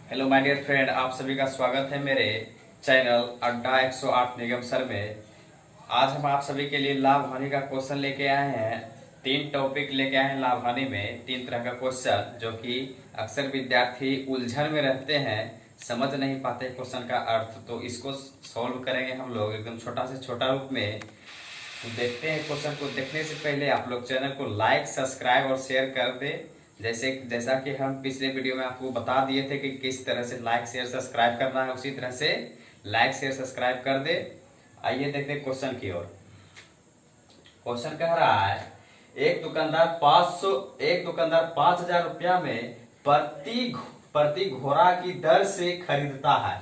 Hello my dear friend, आप सभी का स्वागत है मेरे चैनल अड्डा 108 निगम सर में। आज हम आप सभी के लिए लाभ हानि का क्वेश्चन लेके आए हैं। 3 टॉपिक लेके आए हैं लाभ हानि में, 3 तरह का क्वेश्चन जो कि अक्सर विद्यार्थी उलझन में रहते हैं, समझ नहीं पाते क्वेश्चन का अर्थ। तो इसको सॉल्व करेंगे हम लोग एकदम छोटा से छोटा रूप में। तो देखते हैं क्वेश्चन को। देखने से पहले आप लोग चैनल को लाइक, सब्सक्राइब और शेयर कर दे। जैसा कि हम पिछले वीडियो में आपको बता दिए थे कि किस तरह से लाइक शेयर सब्सक्राइब करना है, उसी तरह से लाइक शेयर सब्सक्राइब कर दे। आइए देखते हैं क्वेश्चन की ओर। क्वेश्चन कह रहा है एक दुकानदार 5,000 रुपया में प्रति घोड़ा की दर से खरीदता है।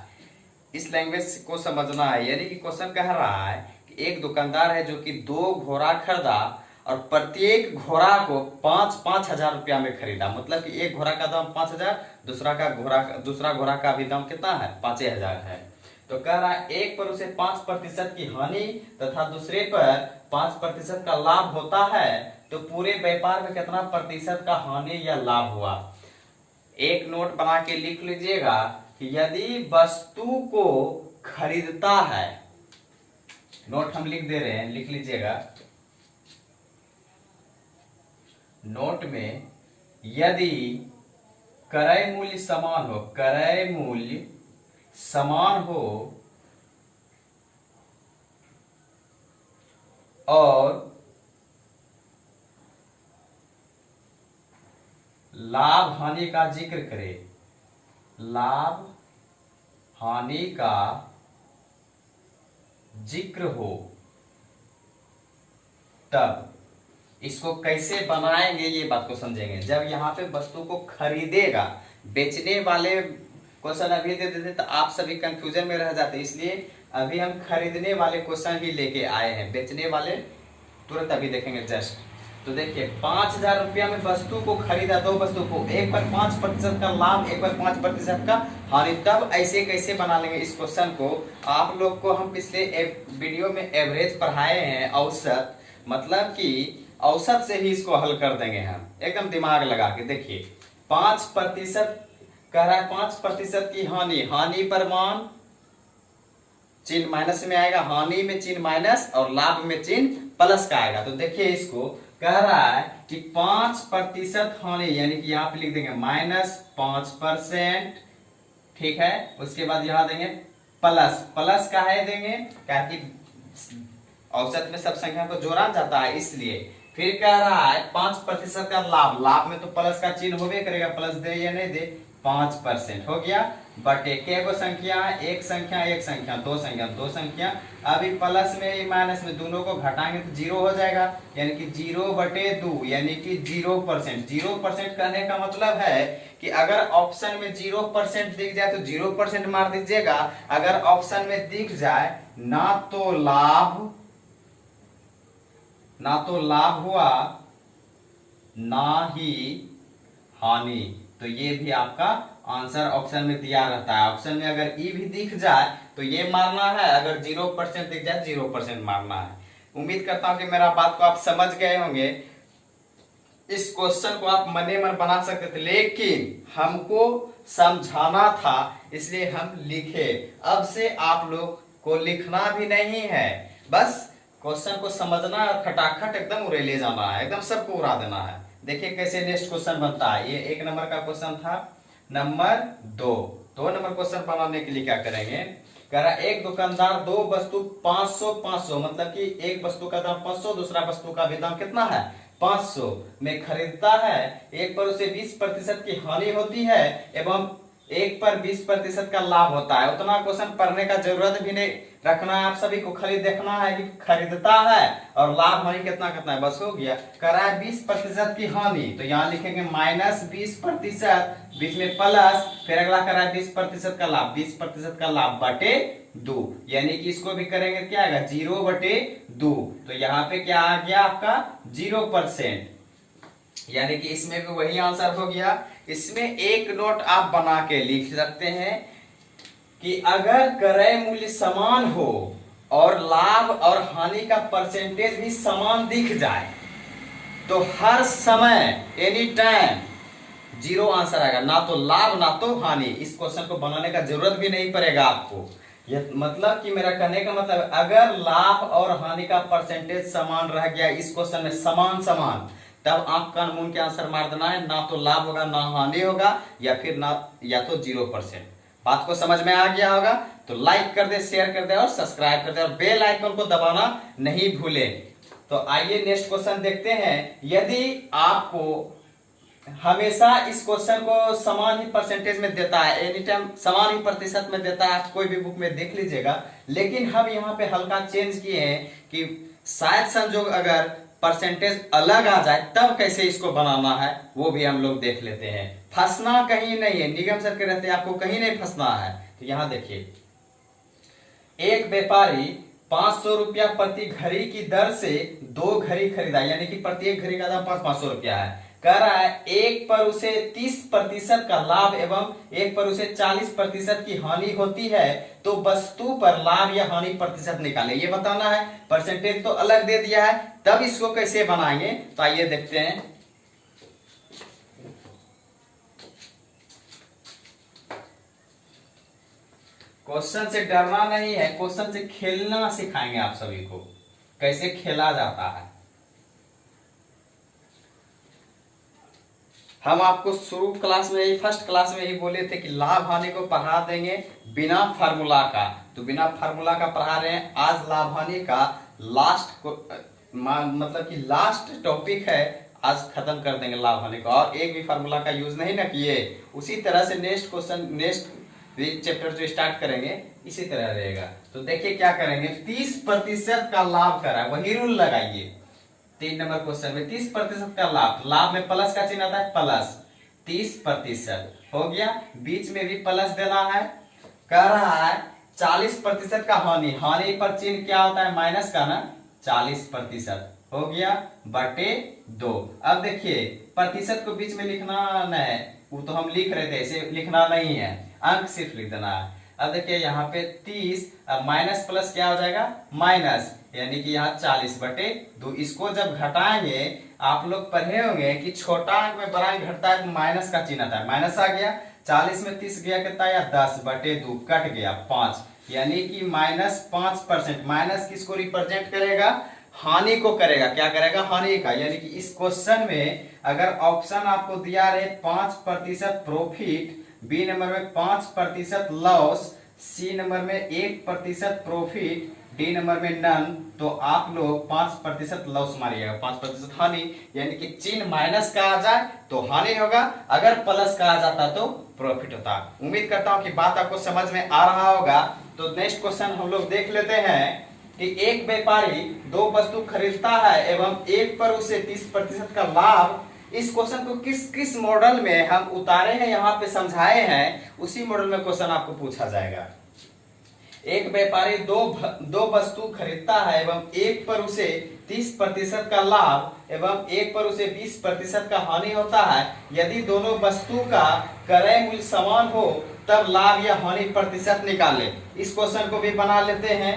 इस लैंग्वेज को समझना है। यानी कि क्वेश्चन कह रहा है कि एक दुकानदार है जो कि 2 घोड़ा खरीदा और प्रत्येक घोड़ा को 5,000 रुपया में खरीदा। मतलब कि एक घोड़ा का दाम 5,000, दूसरा घोड़ा का भी दाम कितना है, 5,000 है। तो कह रहा है एक पर उसे 5% की हानि तथा दूसरे पर 5% का लाभ होता है, तो पूरे व्यापार में कितना प्रतिशत का हानि या लाभ हुआ। एक नोट बना के लिख लीजिएगा कि यदि वस्तु को खरीदता है, नोट हम लिख दे रहे हैं, लिख लीजिएगा। नोट में यदि क्रय मूल्य समान हो और लाभ हानि का जिक्र करे, लाभ हानि का जिक्र हो, तब इसको कैसे बनाएंगे ये बात को समझेंगे। जब यहाँ पे वस्तु को खरीदेगा, बेचने वाले क्वेश्चन अभी दे देते तो आप सभी कंफ्यूजन में रह जाते, इसलिए अभी हम खरीदने वाले क्वेश्चन ही लेके आए हैं। बेचने वाले तुरंत अभी देखेंगे जस्ट। तो देखिए 5,000 रुपया में वस्तु को खरीदा, 2 वस्तु को, एक पर 5% का लाभ, एक पर 5% का हानि। तब ऐसे कैसे बना लेंगे इस क्वेश्चन को। आप लोग को हम पिछले वीडियो में एवरेज पढ़ाए हैं, औसत, मतलब कि औसत से ही इसको हल कर देंगे हम एकदम दिमाग लगा के। देखिए 5% कह रहा है, 5% की हानि पर मान चिन्ह माइनस में आएगा, हानि में चिन्ह माइनस और लाभ में चिन्ह प्लस का आएगा। तो देखिए इसको कह रहा है कि 5% हानि, यानी कि यहाँ पे लिख देंगे -5%, ठीक है। उसके बाद यहां देंगे प्लस का है देंगे, क्या कि औसत में सब संख्या को जोड़ा जाता है, इसलिए। फिर कह रहा है 5% का लाभ में तो प्लस का चिन्ह होबे करेगा, प्लस दे या नहीं दे, 5% हो गया। बटे के गो संख्या, एक संख्या, दो संख्या। अभी प्लस में माइनस में दोनों को घटाएंगे तो 0 हो जाएगा, यानी कि 0/2, यानी कि 0%। 0% कहने का मतलब है कि अगर ऑप्शन में 0% दिख जाए तो 0% मार दीजिएगा। अगर ऑप्शन में दिख जाए ना तो लाभ हुआ ना ही हानि, तो ये भी आपका आंसर ऑप्शन में दिया रहता है। ऑप्शन में अगर ई भी दिख जाए तो ये मारना है, अगर 0% दिख जाए 0% मारना है। उम्मीद करता हूं कि मेरा बात को आप समझ गए होंगे। इस क्वेश्चन को आप मने मन बना सकते थे, लेकिन हमको समझाना था इसलिए हम लिखे। अब से आप लोग को लिखना भी नहीं है, बस क्वेश्चन को समझना है, खटाखट एकदम उड़े ले जाना है, एकदम सबको उड़ा देना है। देखिए कैसे नेक्स्ट क्वेश्चन बनता है। ये 1 नंबर का क्वेश्चन था। नंबर 2 नंबर क्वेश्चन बनाने के लिए क्या करेंगे। कह रहा एक दुकानदार 2 वस्तु 500 मतलब कि एक वस्तु का दाम 500, दूसरा वस्तु का भी दाम कितना है, 500 में खरीदता है। एक पर उसे 20% की हानि होती है एवं एक पर 20% का लाभ होता है। उतना क्वेश्चन पढ़ने का जरूरत भी नहीं रखना है आप सभी को, खाली देखना है कि खरीदता है और लाभ हानि कितना है, बस हो गया। कह रहा है 20% की हानि, तो यहाँ लिखेंगे -20%, बीच में प्लस, फिर अगला कह रहा है 20% का लाभ, 20% का लाभ बटे 2, यानी कि इसको भी करेंगे क्या आएगा, 0/2। तो यहाँ पे क्या आ गया आपका 0%, यानी कि इसमें भी वही आंसर हो गया। इसमें एक नोट आप बना के लिख सकते हैं कि अगर क्रय मूल्य समान हो और लाभ और हानि का परसेंटेज भी समान दिख जाए तो हर समय एनी टाइम जीरो आंसर आएगा, ना तो लाभ ना तो हानि। इस क्वेश्चन को बनाने का जरूरत भी नहीं पड़ेगा आपको। ये मतलब कि मेरा कहने का मतलब अगर लाभ और हानि का परसेंटेज समान रह गया इस क्वेश्चन में, समान समान, तब आंख कान मूंद के आंसर मार देना है, ना तो लाभ होगा ना हानि होगा, या फिर ना या तो 0%। बात को समझ में आ गया होगा तो लाइक कर दे, शेयर कर दे और सब्सक्राइब कर दे और बेल आइकन को दबाना नहीं भूले। तो आइए नेक्स्ट क्वेश्चन देखते हैं। यदि आपको हमेशा इस क्वेश्चन को समान ही परसेंटेज में देता है, एनी टाइम समान ही प्रतिशत में देता है, आप कोई भी बुक में देख लीजिएगा, लेकिन हम यहाँ पे हल्का चेंज किए हैं कि शायद संजोग अगर परसेंटेज अलग आ जाए तब कैसे इसको बनाना है वो भी हम लोग देख लेते हैं। फंसना कहीं नहीं है, निगम सर के रहते आपको कहीं नहीं फंसना है। तो यहाँ देखिए, एक व्यापारी 500 रुपया प्रति घड़ी की दर से 2 घड़ी खरीदा, यानी कि प्रत्येक घड़ी का दाम 500 रुपया है। कह रहा है एक पर उसे 30% का लाभ एवं एक पर उसे 40% की हानि होती है, तो वस्तु पर लाभ या हानि प्रतिशत निकाले। ये बताना है, परसेंटेज तो अलग दे दिया है, तब इसको कैसे बनाएंगे तो आइए देखते हैं। क्वेश्चन से डरना नहीं है, क्वेश्चन से खेलना सिखाएंगे आप सभी को, कैसे खेला जाता है। हम आपको शुरू क्लास में ही, फर्स्ट क्लास में ही बोले थे कि लाभ हानि को पढ़ा देंगे बिना फार्मूला का, तो बिना फार्मूला का पढ़ा रहे हैं। आज लाभ हानि का लास्ट मतलब कि लास्ट टॉपिक है, आज खत्म कर देंगे लाभ हानि को, और एक भी फार्मूला का यूज नहीं ना किए। उसी तरह से नेक्स्ट क्वेश्चन, नेक्स्ट चैप्टर जो स्टार्ट करेंगे इसी तरह रहेगा। तो देखिए क्या करेंगे, 30% का लाभ करा, वही रूल लगाइए। 3 नंबर क्वेश्चन में 30% का लाभ, लाभ में प्लस का चिन्ह आता है, प्लस 30% हो गया, बीच में भी प्लस देना है। कह रहा है 40% का हानि, हानि पर चिन्ह क्या होता है, माइनस का ना, 40% हो गया बटे 2। अब देखिए प्रतिशत को बीच में लिखना है, वो तो हम लिख रहे थे, इसे लिखना नहीं है, अंक सिर्फ लिख देना है। अब देखिए यहाँ पे 30, अब माइनस प्लस क्या हो जाएगा, माइनस, यानी कि यहाँ 40 बटे 2। इसको जब घटाएंगे, आप लोग पढ़े होंगे कि छोटा अंक में बड़ा अंक घटता है तो माइनस का चिन्ह आता है, माइनस आ गया। 40 में 30 गया कितना, या 10 बटे 2 कट गया 5, यानी कि -5%। माइनस किसको रिप्रेजेंट करेगा, हानि को करेगा, क्या करेगा, हानि का। यानी कि इस क्वेश्चन में अगर ऑप्शन आपको दिया रहे 5% प्रॉफिट, बी नंबर में 5% लॉस, सी नंबर में 1% प्रॉफिट, डी नंबर में नन, तो आप लोग 5% लॉस मारिएगा, 5% हानि। यानी कि चिन्ह माइनस का आ जाए तो हानि होगा, अगर प्लस का आ जाता तो प्रॉफिट होता। उम्मीद करता हूं कि बात आपको समझ में आ रहा होगा। तो नेक्स्ट क्वेश्चन हम लोग देख लेते हैं कि एक व्यापारी 2 वस्तु खरीदता है एवं एक पर उसे 30% का लाभ। इस क्वेश्चन को किस किस मॉडल में हम उतारे हैं, यहाँ पे समझाए हैं, उसी मॉडल में क्वेश्चन आपको पूछा जाएगा। एक व्यापारी दो वस्तु खरीदता है एवं एक पर उसे 30% का लाभ एवं एक पर उसे 20% का हानि होता है। यदि दोनों वस्तु का क्रय मूल्य समान हो तब लाभ या हानि प्रतिशत निकाले। इस क्वेश्चन को भी बना लेते हैं,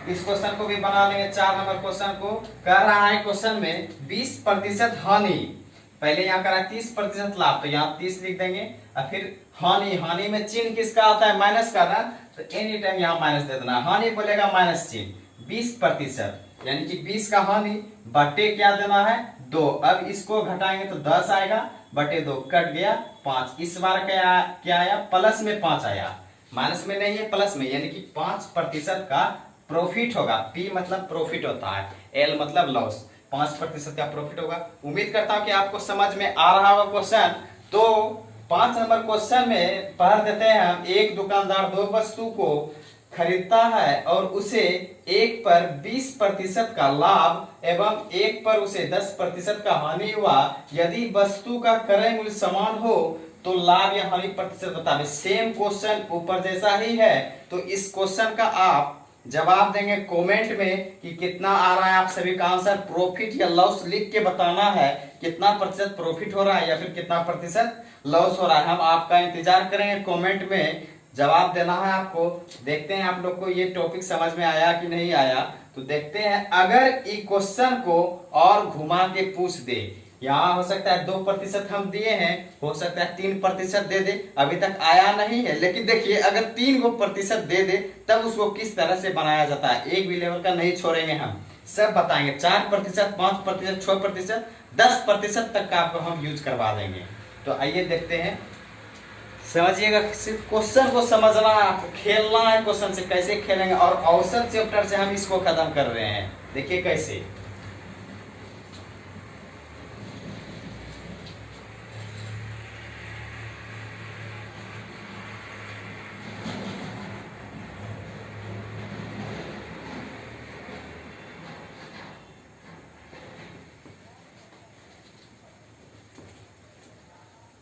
इस क्वेश्चन को भी बना लेंगे। 4 नंबर क्वेश्चन को कह रहा है क्वेश्चन में 20% हानि, पहले यहाँ करा 30% लाभ, तो यहाँ 30 लिख देंगे, और फिर हानि, हानि में चिन्ह किसका आता है, माइनस का ना, तो एनी टाइम यहाँ माइनस दे देना, हानि बोलेगा माइनस चिन्ह, 20%, यानी कि 20 का हानि बटे क्या देना है, 2। अब इसको घटाएंगे तो 10 आएगा, बटे 2 कट गया 5। इस बार क्या आया, प्लस में 5 आया, माइनस में नहीं है प्लस में, यानी कि 5% का प्रॉफिट होगा। पी मतलब प्रॉफिट होता है, एल मतलब लॉस, 5% का प्रॉफिट होगा। उम्मीद करता हूं कि आपको समझ में आ रहा होगा क्वेश्चन। तो 5 नंबर क्वेश्चन में पढ़ देते हैं हम। एक दुकानदार 2 वस्तु को खरीदता है और उसे एक पर 20% का लाभ एवं एक पर उसे 10% का हानि हुआ। यदि वस्तु का क्रय मूल्य समान हो तो लाभ या हानि प्रतिशत बतावे। सेम क्वेश्चन ऊपर जैसा ही है, तो इस क्वेश्चन का आप जवाब देंगे कमेंट में कि कितना आ रहा है आप सभी का आंसर। प्रॉफिट या लॉस लिख के बताना है, कितना प्रतिशत प्रॉफिट हो रहा है या फिर कितना प्रतिशत लॉस हो रहा है। हम आपका इंतजार करेंगे, कमेंट में जवाब देना है आपको। देखते हैं आप लोग को ये टॉपिक समझ में आया कि नहीं आया। तो देखते हैं, अगर इस क्वेश्चन को और घुमा के पूछ दे, यहाँ हो सकता है 2% हम दिए हैं, हो सकता है 3% दे दे, अभी तक आया नहीं है। लेकिन देखिए अगर 3% दे दे तब उसको किस तरह से बनाया जाता है, एक भी लेवल का नहीं छोड़ेंगे, हम सब बताएंगे। 4%, 5%, 6%, 10% तक का आपको हम यूज करवा देंगे। तो आइए देखते हैं, समझिएगा, सिर्फ क्वेश्चन को समझना है, आपको खेलना है क्वेश्चन से, कैसे खेलेंगे। और औसत चैप्टर से हम इसको खत्म कर रहे हैं, देखिए कैसे।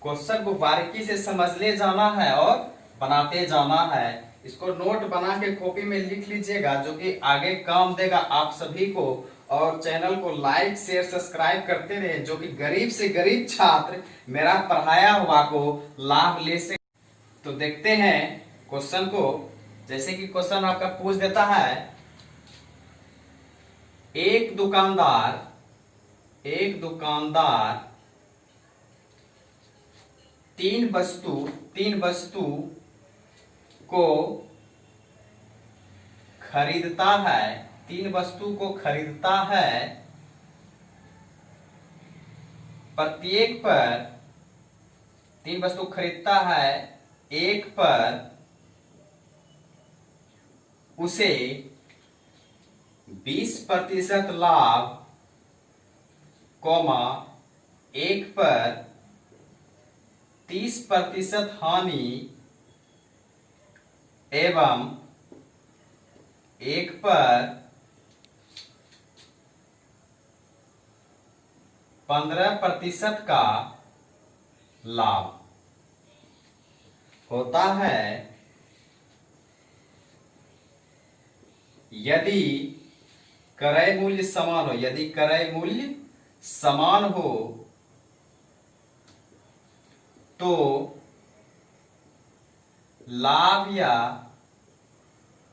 क्वेश्चन को बारीकी से समझने जाना है और बनाते जाना है। इसको नोट बना के कॉपी में लिख लीजिएगा, जो कि आगे काम देगा आप सभी को। और चैनल को लाइक शेयर सब्सक्राइब करते रहे, जो कि गरीब से गरीब छात्र मेरा पढ़ाया हुआ को लाभ ले सके। तो देखते हैं क्वेश्चन को। जैसे कि क्वेश्चन आपका पूछ देता है, एक दुकानदार तीन वस्तु को खरीदता है, प्रत्येक पर, 3 वस्तु खरीदता है, एक पर उसे 20% लाभ, एक पर 30% हानि एवं एक पर 15% का लाभ होता है यदि क्रय मूल्य समान हो, तो लाभ या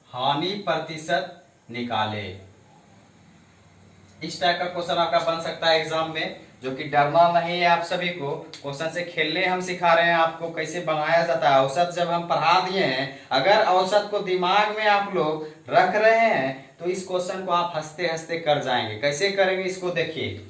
हानि प्रतिशत निकाले। इस टाइप का क्वेश्चन आपका बन सकता है एग्जाम में, जो कि डरना नहीं है आप सभी को। क्वेश्चन से खेलने हम सिखा रहे हैं आपको, कैसे बनाया जाता है। औसत जब हम पढ़ा दिए हैं, अगर औसत को दिमाग में आप लोग रख रहे हैं तो इस क्वेश्चन को आप हंसते हंसते कर जाएंगे। कैसे करेंगे इसको देखिए।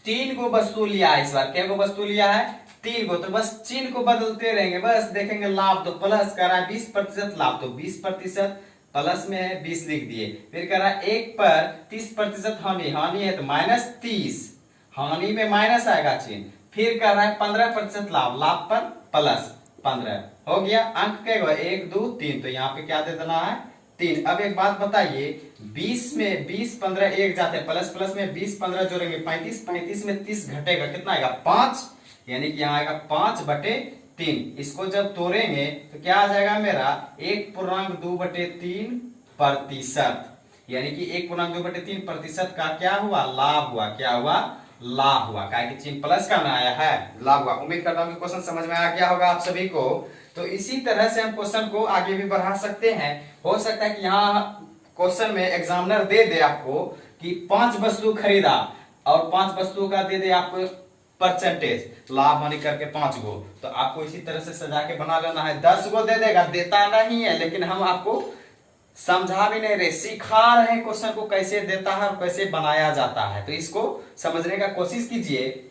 3 गो वस्तु लिया है, इस बार क्या गो वस्तु लिया है, 3 गो। तो बस चिन्ह को बदलते रहेंगे, बस देखेंगे लाभ तो प्लस कर रहा है 20% लाभ, तो 20% प्लस में है 20 लिख दिए। फिर कह रहा है एक पर 30% हानि है तो -30, हानि में माइनस आएगा चिन्ह। फिर कह रहा है 15% लाभ पर प्लस 15 हो गया। अंक क्या हुआ 1 2 3, तो यहाँ पे क्या दे देना है 3। अब एक बात बताइए, 20 में 20 15 एक जाते हैं, प्लस प्लस में 20 15 जोड़ेंगे 35, 35 में 30 घटेगा, कितना आएगा 5, यानी कि यहाँ आएगा 5/3। इसको जब तोड़ेंगे तो क्या आ जाएगा मेरा 1.2/3%, यानी कि 1.2/3% का क्या हुआ लाभ हुआ, क्या हुआ लाभ हुआ। क्या कि चिन्ह प्लस का ना आया है, लाभ हुआ। उम्मीद करता हूँ कि क्वेश्चन समझ में आ गया होगा आप सभी को। तो इसी तरह से हम क्वेश्चन को आगे भी बढ़ा सकते हैं। हो सकता है कि यहाँ क्वेश्चन में एग्जामिनर दे दे आपको कि 5 वस्तु खरीदा और 5 वस्तु का दे दे आपको परसेंटेज, लाभ हानि करके 5 गो, तो आपको इसी तरह से सजा के बना लेना है। 10 गो दे देगा, देता नहीं है, लेकिन हम आपको समझा भी नहीं रहे, सिखा रहे हैं क्वेश्चन को कैसे देता है और कैसे बनाया जाता है। तो इसको समझने का कोशिश कीजिए।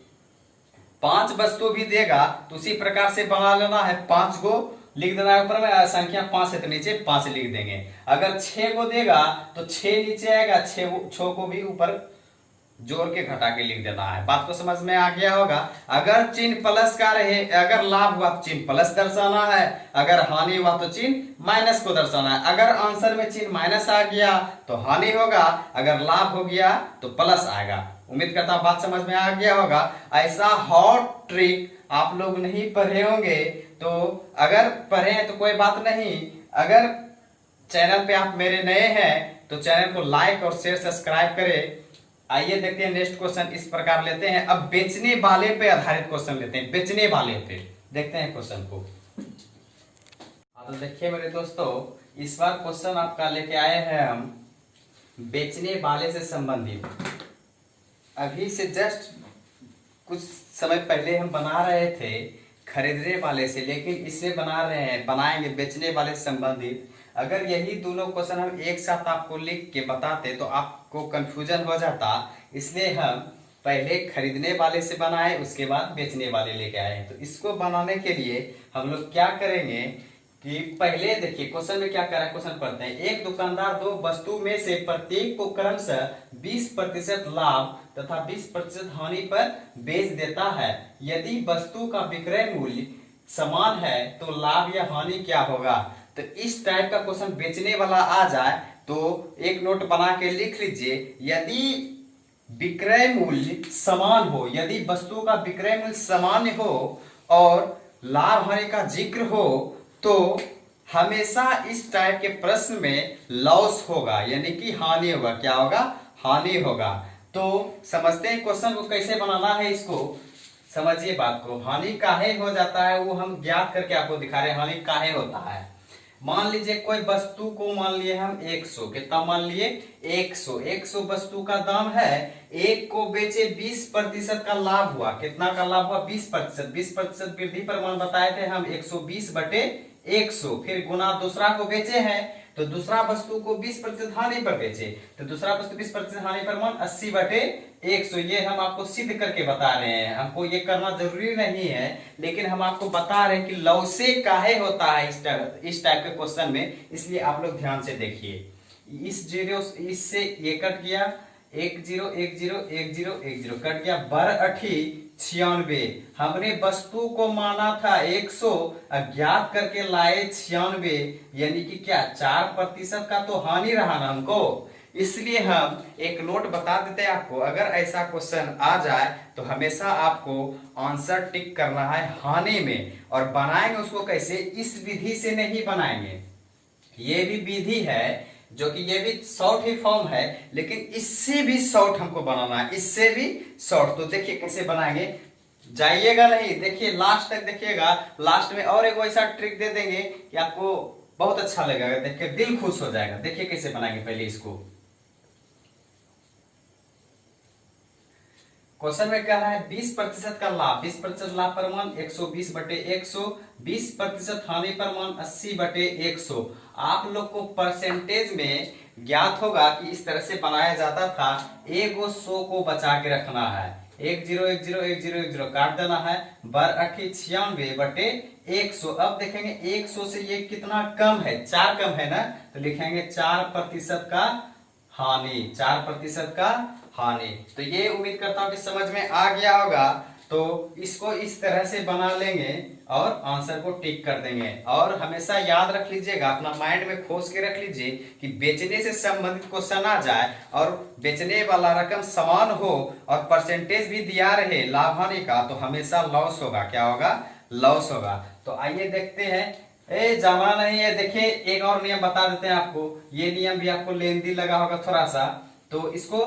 5 वस्तु भी देगा तो उसी प्रकार से बना लेना है, 5 गो लिख देना है ऊपर में, संख्या 5 है तो नीचे 5 लिख देंगे। अगर 6 गो देगा तो 6 नीचे आएगा, 6 को भी ऊपर जोड़ के घटा के लिख देना है। बात को समझ में आ गया होगा। अगर चिन्ह प्लस का रहे, अगर लाभ हुआ तो चिन्ह प्लस दर्शाना है, अगर हानि हुआ तो चिन्ह माइनस को दर्शाना है। अगर आंसर में चिन्ह माइनस आ गया तो हानि होगा, अगर लाभ हो गया तो प्लस आएगा। उम्मीद करता हूं बात समझ में आ गया होगा। ऐसा हॉट ट्रिक आप लोग नहीं पढ़े होंगे, तो अगर पढ़े हैं तो कोई बात नहीं। अगर चैनल पे आप मेरे नए हैं तो चैनल को लाइक और शेयर सब्सक्राइब करें। आइए देखते हैं नेक्स्ट क्वेश्चन इस प्रकार लेते हैं। अब बेचने वाले पे आधारित क्वेश्चन लेते हैं, बेचने वाले पे देखते हैं क्वेश्चन को। तो देखिए मेरे दोस्तों, इस बार क्वेश्चन आपका लेके आए हैं हम बेचने वाले से संबंधित। अभी से जस्ट कुछ समय पहले हम बना रहे थे खरीदने वाले से, लेकिन इससे बना रहे हैं बनाएंगे बेचने वाले से संबंधित। अगर यही दोनों क्वेश्चन हम एक साथ आपको लिख के बताते तो आपको कंफ्यूजन हो जाता, इसलिए हम पहले खरीदने वाले से बनाए उसके बाद बेचने वाले लेके आए हैं। तो इसको बनाने के लिए हम लोग क्या करेंगे कि पहले देखिए क्वेश्चन में क्या करा है, क्वेश्चन पढ़ते हैं। एक दुकानदार दो वस्तु में से प्रत्येक को क्रमशः 20% लाभ तथा 20% हानि पर बेच देता है। यदि वस्तु का विक्रय मूल्य समान है तो लाभ या हानि क्या होगा। तो इस टाइप का क्वेश्चन बेचने वाला आ जाए तो एक नोट बना के लिख लीजिए, यदि विक्रय मूल्य समान हो, यदि वस्तु का विक्रय मूल्य सामान्य हो और लाभ हानि का जिक्र हो तो हमेशा इस टाइप के प्रश्न में लॉस होगा, यानी कि हानि होगा। क्या होगा, हानि होगा। तो समझते हैं क्वेश्चन को कैसे बनाना है, इसको समझिए बात को। हानि काहे हो जाता है वो हम ज्ञात करके आपको दिखा रहे हैं, हानि काहे होता है। मान लीजिए कोई वस्तु को मान लिए हम 100, कितना मान लिए 100 वस्तु का दाम है, एक को बेचे 20% का लाभ हुआ। कितना का लाभ हुआ, 20% वृद्धि प्रमाण बताए थे हम 120/100। फिर गुना दूसरा को बेचे हैं तो दूसरा वस्तु को 20% हानि पर बेचे, तो दूसरा वस्तु 20% हानि पर मान 80/100। ये हम आपको सिद्ध करके बता रहे हैं, हमको ये करना जरूरी नहीं है, लेकिन हम आपको बता रहे हैं कि लॉसे काहे होता है इस टाइप के क्वेश्चन में, इसलिए आप लोग ध्यान से देखिए। इस जीरो इससे ये कट गया, 1 0 1 0 1 0 1 0 कट गया, 12×8 = 96। हमने वस्तु को माना था 100, अज्ञात करके लाए 96, यानी कि क्या 4% का तो हानि रहा ना हमको। इसलिए हम एक नोट बता देते हैं आपको, अगर ऐसा क्वेश्चन आ जाए तो हमेशा आपको आंसर टिक करना है हानि में। और बनाएंगे उसको कैसे, इस विधि से नहीं बनाएंगे, ये भी विधि है जो कि ये भी शॉर्ट ही फॉर्म है, लेकिन इससे भी शॉर्ट हमको बनाना है, इससे भी शॉर्ट। तो देखिए कैसे बनाएंगे, जाइएगा नहीं, देखिए लास्ट तक देखिएगा। लास्ट में और एक ऐसा ट्रिक दे देंगे कि आपको बहुत अच्छा लगेगा, देख के दिल खुश हो जाएगा। देखिए कैसे बनाएंगे, पहले इसको क्वेश्चन में क्या है, 20% का लाभ, 20% लाभ पर मान 120/100, 20% हानि पर मान 80/100। आप लोग को परसेंटेज में ज्ञात होगा कि इस तरह से बनाया जाता था, एगो 100 को बचा के रखना है, 1 0 1 0 1 0 1 0 काट देना है, 12×8 = 96/100। अब देखेंगे 100 से ये कितना कम है, 4 कम है ना, तो लिखेंगे 4% का हानि, 4% का हानि। तो ये उम्मीद करता हूं कि समझ में आ गया होगा। तो इसको इस तरह से बना लेंगे और आंसर को टिक कर देंगे। और हमेशा याद रख लीजिएगा, अपना माइंड में खोज के रख लीजिए कि बेचने से संबंधित क्वेश्चन आ जाए और बेचने वाला रकम समान हो और परसेंटेज भी दिया रहे लाभ हानि का, तो हमेशा लॉस होगा। क्या होगा, लॉस होगा। तो आइए देखते हैं, जाना नहीं है। देखिए एक और नियम बता देते हैं आपको, ये नियम भी आपको लेंदी लगा होगा थोड़ा सा। तो इसको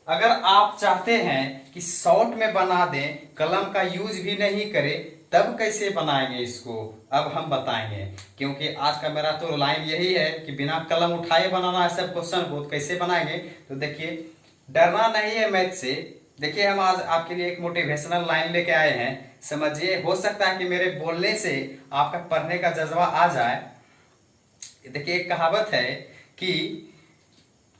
अगर आप चाहते हैं कि शॉर्ट में बना दें, कलम का यूज भी नहीं करें, तब कैसे बनाएंगे इसको अब हम बताएंगे। क्योंकि आज का मेरा तो लाइन यही है कि बिना कलम उठाए बनाना है सब क्वेश्चन को। कैसे बनाएंगे, तो देखिए डरना नहीं है मैथ से। देखिए हम आज आपके लिए एक मोटिवेशनल लाइन लेके आए हैं, समझिए। हो सकता है कि मेरे बोलने से आपका पढ़ने का जज्बा आ जाए। देखिए एक कहावत है कि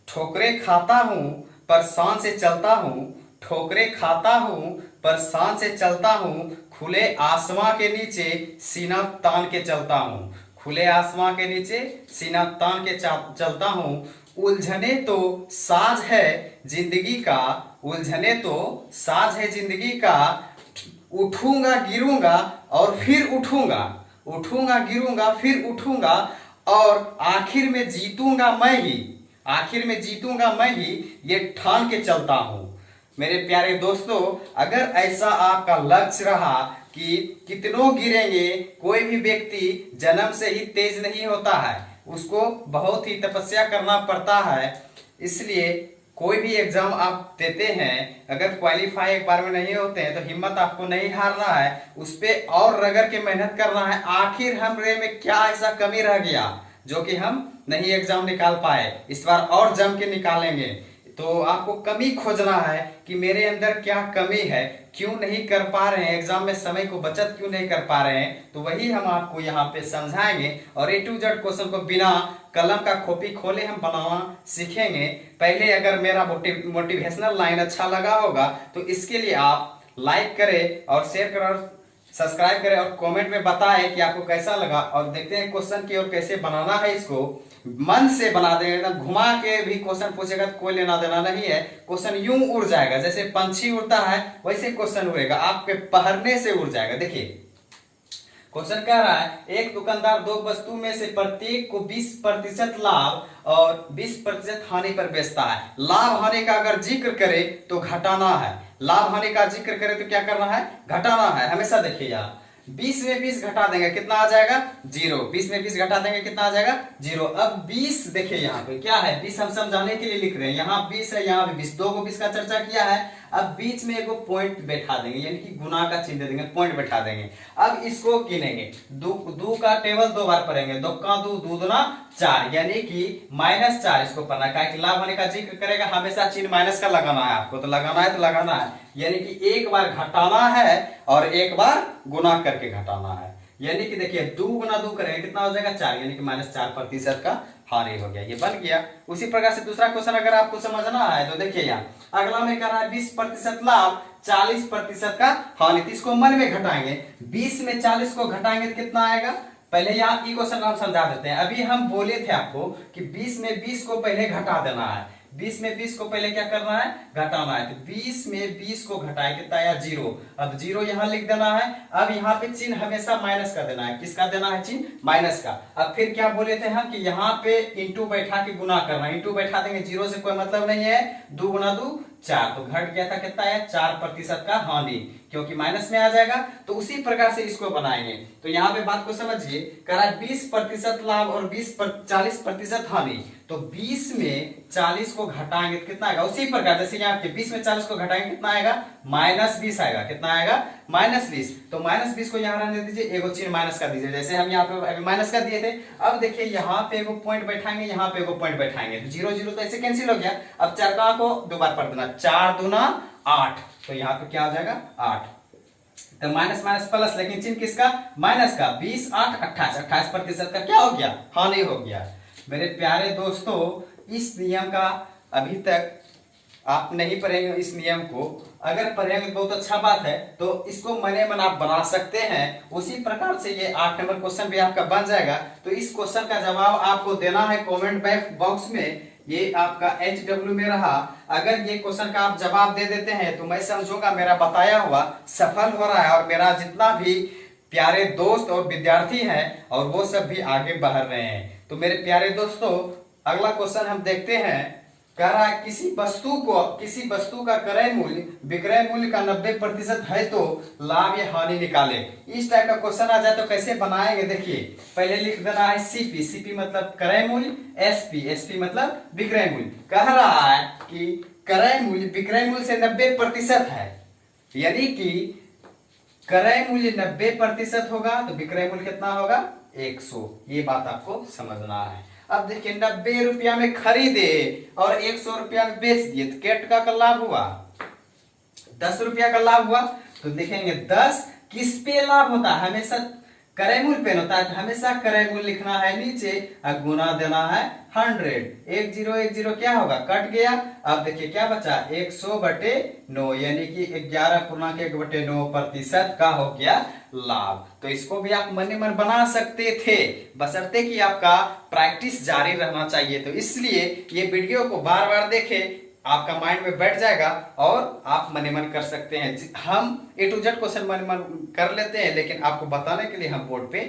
ठोकरे खाता हूं पर शान से चलता हूं, ठोकरे खाता हूं पर शान से चलता हूं, खुले आसमां के नीचे सीना तान के चलता हूं, खुले आसमां के नीचे सीना तान के चलता हूं। उलझने तो साज है जिंदगी का, उलझने तो साज है जिंदगी का, उठूंगा गिरूंगा और फिर उठूंगा, उठूंगा गिरूंगा फिर उठूंगा, और आखिर में जीतूंगा मैं ही, आखिर में जीतूंगा मैं ही, ये ठान के चलता हूं। मेरे प्यारे दोस्तों, अगर ऐसा आपका लक्ष्य रहा कि कितनों गिरेंगे, कोई भी व्यक्ति जन्म से ही तेज नहीं होता है, उसको बहुत ही तपस्या करना पड़ता है। इसलिए कोई भी एग्जाम आप देते हैं, अगर क्वालिफाई एक बार में नहीं होते हैं तो हिम्मत आपको नहीं हारना है, उस पर और रगड़ के मेहनत करना है। आखिर हमरे में क्या ऐसा कमी रह गया जो कि हम नहीं एग्जाम निकाल पाए, इस बार और जम के निकालेंगे। तो आपको कमी खोजना है कि मेरे अंदर क्या कमी है, क्यों नहीं कर पा रहे हैं, एग्जाम में समय को बचत क्यों नहीं कर पा रहे हैं, तो वही हम आपको यहाँ पे समझाएंगे। और A to Z क्वेश्चन को बिना कलम का कॉपी खोले हम बनाना सीखेंगे। पहले अगर मेरा मोटिवेशनल लाइन अच्छा लगा होगा तो इसके लिए आप लाइक करें और शेयर करें और सब्सक्राइब करें और कमेंट में बताएं कि आपको कैसा लगा। और देखते हैं क्वेश्चन की ओर कैसे बनाना है। इसको मन से बना देंगे, एकदम घुमा के भी क्वेश्चन पूछेगा तो कोई लेना देना नहीं है। क्वेश्चन यूं उड़ जाएगा, जैसे पंछी उड़ता है वैसे क्वेश्चन उड़ेगा, आपके पढ़ने से उड़ जाएगा। देखिए क्वेश्चन कह रहा है, एक दुकानदार दो वस्तु में से प्रत्येक को 20% लाभ और 20% हानि पर बेचता है। लाभ हानि का अगर जिक्र करे तो घटाना है, लाभ हानि का जिक्र करे तो क्या करना है, घटाना है। हमेशा देखिए यहाँ 20 में 20 घटा देंगे कितना आ जाएगा, 0। 20 में 20 घटा देंगे कितना आ जाएगा, 0। अब 20 देखिए यहाँ पे क्या है, 20 हम समझाने के लिए लिख रहे हैं। यहाँ 20 है, यहाँ भी 20, दो को 20 का चर्चा किया है। अब बीच में एक पॉइंट बैठा देंगे, यानी कि गुना का चिन्ह दे देंगे, पॉइंट बैठा देंगे। अब इसको गिनेंगे, दो का टेबल 2 बार पढ़ेंगे, 2 का 2, 2 दूना 4, यानी कि -4 इसको पढ़ना है। कि लाभ होने का जिक्र करेगा हमेशा चिन्ह माइनस का लगाना है आपको, तो लगाना है तो लगाना है, यानी कि एक बार घटाना है और एक बार गुना करके घटाना है। यानी कि देखिए 2 गुना 2 करेंगे कितना हो जाएगा, 4, यानी कि -4% का हानि हो गया, ये बन गया। उसी प्रकार से दूसरा क्वेश्चन अगर आपको समझना है तो देखिए यहाँ अगला में कर रहा है 20% लाभ 40% का हानि, तो इसको मन में घटाएंगे। 20 में 40 को घटाएंगे तो कितना आएगा, पहले यहाँ ई क्वेश्चन हम समझा देते हैं। अभी हम बोले थे आपको कि 20 में 20 को पहले घटा देना है, 20 में 20 को पहले क्या करना है, घटाना है। तो 20 में 20 को घटाए कितना आया, 0। अब 0 यहाँ लिख देना है। अब यहाँ पे चिन्ह हमेशा माइनस का देना है, किसका देना है, चिन्ह माइनस का। अब फिर क्या बोले थे हम कि यहाँ पे इंटू बैठा के गुना करना है, इंटू बैठा देंगे, 0 से कोई मतलब नहीं है, 2 गुना 2 4, तो घट गया था कितना है, 4% का हानि, क्योंकि माइनस में आ जाएगा। तो उसी प्रकार से इसको बनाएंगे। तो यहाँ पे बात को समझिए, कह रहा है 20% लाभ और 40% हानि, तो 20 में 40 को घटाएंगे तो कितना आएगा, उसी प्रकार जैसे यहाँ पे 20 में 40 को घटाएंगे कितना आएगा, -20 आएगा। कितना आएगा, -20। तो -20 को यहाँ रहने दीजिए, एगो चिन्ह माइनस का दीजिए, जैसे हम यहाँ पे माइनस का दिए थे। अब देखिए यहाँ पे एगो पॉइंट बैठाएंगे, यहाँ पे एगो पॉइंट बैठाएंगे, तो 0 0 तो ऐसे कैंसिल हो गया। अब 4 को 2 बार पढ़ देना, 4 दूना 8, तो यहाँ पे क्या हो जाएगा, 8। तो माइनस माइनस प्लस, लेकिन चिन्ह किसका, माइनस का। 20 8 28, 28% का क्या हो गया, हानि हो गया। मेरे प्यारे दोस्तों, इस नियम का अभी तक आप नहीं पढ़ेंगे, इस नियम को अगर पढ़ेंगे बहुत अच्छा बात है, तो इसको मने मन आप बना सकते हैं। उसी प्रकार से ये 8 नंबर क्वेश्चन भी आपका बन जाएगा। तो इस क्वेश्चन का जवाब आपको देना है कमेंट बॉक्स में, ये आपका HW में रहा। अगर ये क्वेश्चन का आप जवाब दे देते हैं तो मैं समझूंगा मेरा बताया हुआ सफल हो रहा है, और मेरा जितना भी प्यारे दोस्त और विद्यार्थी हैं और वो सब भी आगे बढ़ रहे हैं। तो मेरे प्यारे दोस्तों, अगला क्वेश्चन हम देखते हैं। कह रहा है किसी वस्तु का क्रय मूल्य विक्रय मूल्य का 90% है तो लाभ या हानि निकाले। इस टाइप का क्वेश्चन आ जाए तो कैसे बनाएंगे, देखिए पहले लिख देना है CP मतलब क्रय मूल्य, SP मतलब विक्रय मूल्य। कह रहा है कि क्रय मूल्य विक्रय मूल्य से 90% है, यानी कि क्रय मूल्य 90% होगा तो विक्रय मूल्य कितना होगा, 100। ये बात आपको समझना है। अब देखिए 90 रुपया में खरीदे और 100 रुपया में बेच दिए, तो कितना का लाभ हुआ, 10 रुपया का लाभ हुआ। तो देखेंगे 10 किस पे लाभ होता है, हमेशा क्रय मूल्य पे होता है, तो हमेशा क्रय मूल्य लिखना है नीचे और गुना देना है 100। 1 0 क्या होगा, कट गया। अब देखिए क्या बचा, 100/9, यानी कि 11.1/9% का हो गया लाभ। तो इसको भी आप मन ही मन बना सकते थे, बशर्ते कि आपका प्रैक्टिस जारी रहना चाहिए। तो इसलिए ये वीडियो को बार बार देखें, आपका माइंड में बैठ जाएगा और आप मन मन कर सकते हैं। हम A to Z क्वेश्चन मन कर लेते हैं, लेकिन आपको बताने के लिए हम बोर्ड पे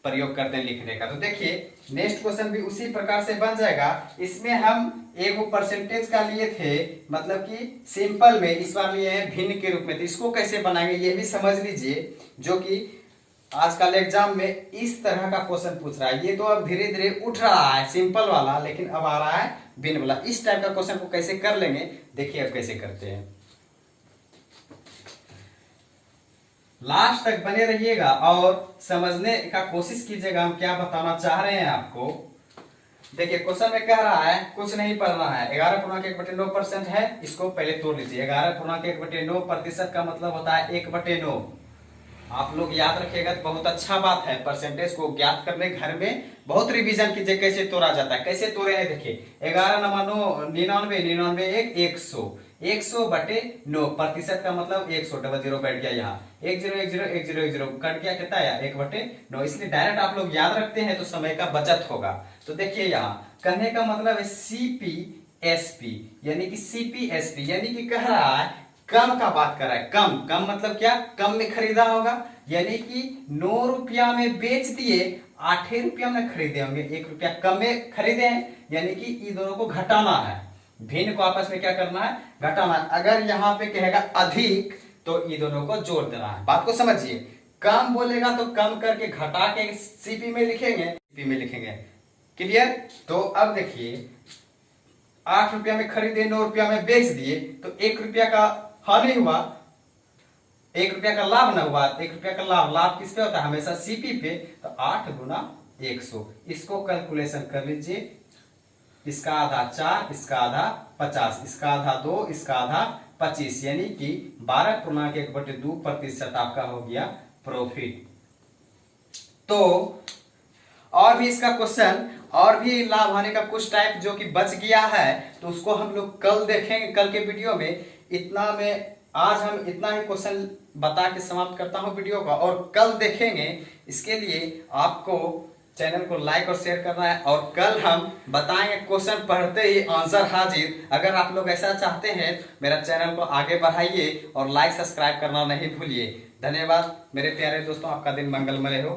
प्रयोग करते हैं लिखने का। तो देखिए नेक्स्ट क्वेश्चन भी उसी प्रकार से बन जाएगा। इसमें हम एगो परसेंटेज का लिए थे, मतलब कि सिंपल में, इस बार लिए हैं भिन्न के रूप में। तो इसको कैसे बनाएंगे ये भी समझ लीजिए, जो कि आजकल एग्जाम में इस तरह का क्वेश्चन पूछ रहा है। ये तो अब धीरे धीरे उठ रहा है सिंपल वाला, लेकिन अब आ रहा है भिन्न वाला। इस टाइप का क्वेश्चन को कैसे कर लेंगे, देखिए अब कैसे करते हैं। लास्ट तक बने रहिएगा और समझने का कोशिश कीजिएगा हम क्या बताना चाह रहे हैं आपको। देखिए क्वेश्चन में कह रहा है कुछ नहीं पढ़ना है, 11.1/9% है, इसको पहले तोड़ लीजिए। 11.1/9% का मतलब होता है 1/9। आप लोग याद रखिएगा तो बहुत अच्छा बात है। परसेंटेज को ज्ञात करने घर में बहुत रिवीजन कीजिए कैसे तोड़ा जाता है। कैसे तोड़े हैं देखिए, 11×9 = 99, 100, 100/9, प्रतिशत का मतलब 100, डबल जीरो बैठ गया यहाँ, 10101010 कट गया, कितना आया 1/9। इसलिए डायरेक्ट आप लोग याद रखते हैं तो समय का बचत होगा। तो देखिए यहाँ कहने का मतलब है CPSP, यानी कि CPSP यानी कि कह रहा है कम का बात कर रहा है। कम कम मतलब क्या, कम में खरीदा होगा, यानी कि 9 रुपया में बेच दिए, 8 रुपया में खरीदे होंगे, 1 रुपया कम में खरीदे हैं, यानी कि इन दोनों को घटाना है। भिन्न को आपस में क्या करना है, घटाना है। अगर यहाँ पे कहेगा अधिक तो इन दोनों को जोड़ देना है। बात को समझिए, कम बोलेगा तो कम करके घटा के सीपी में लिखेंगे, सीपी में लिखेंगे। क्लियर? तो अब देखिए 8 रुपया में खरीदे, 9 रुपया में बेच दिए, तो 1 रुपया का हानि हुआ, 1 रुपया का लाभ ना हुआ। 1 रुपया का लाभ, लाभ किस पे होता है, हमेशा सीपी पे। तो 8 × 100, इसको कैलकुलेशन कर लीजिए। इसका आधा 4, इसका आधा 50, इसका आधा 2, इसका आधा 25, यानी कि 12.1/2% आपका हो गया प्रॉफिट। तो और भी इसका क्वेश्चन, और भी लाभ हानि का कुछ टाइप जो कि बच गया है, तो उसको हम लोग कल देखेंगे, कल के वीडियो में। इतना में आज हम इतना ही क्वेश्चन बता के समाप्त करता हूं वीडियो का, और कल देखेंगे। इसके लिए आपको चैनल को लाइक और शेयर करना है, और कल हम बताएंगे क्वेश्चन पढ़ते ही आंसर हाजिर। अगर आप लोग ऐसा चाहते हैं मेरा चैनल को आगे बढ़ाइए और लाइक सब्सक्राइब करना नहीं भूलिए। धन्यवाद मेरे प्यारे दोस्तों, आपका दिन मंगलमय हो।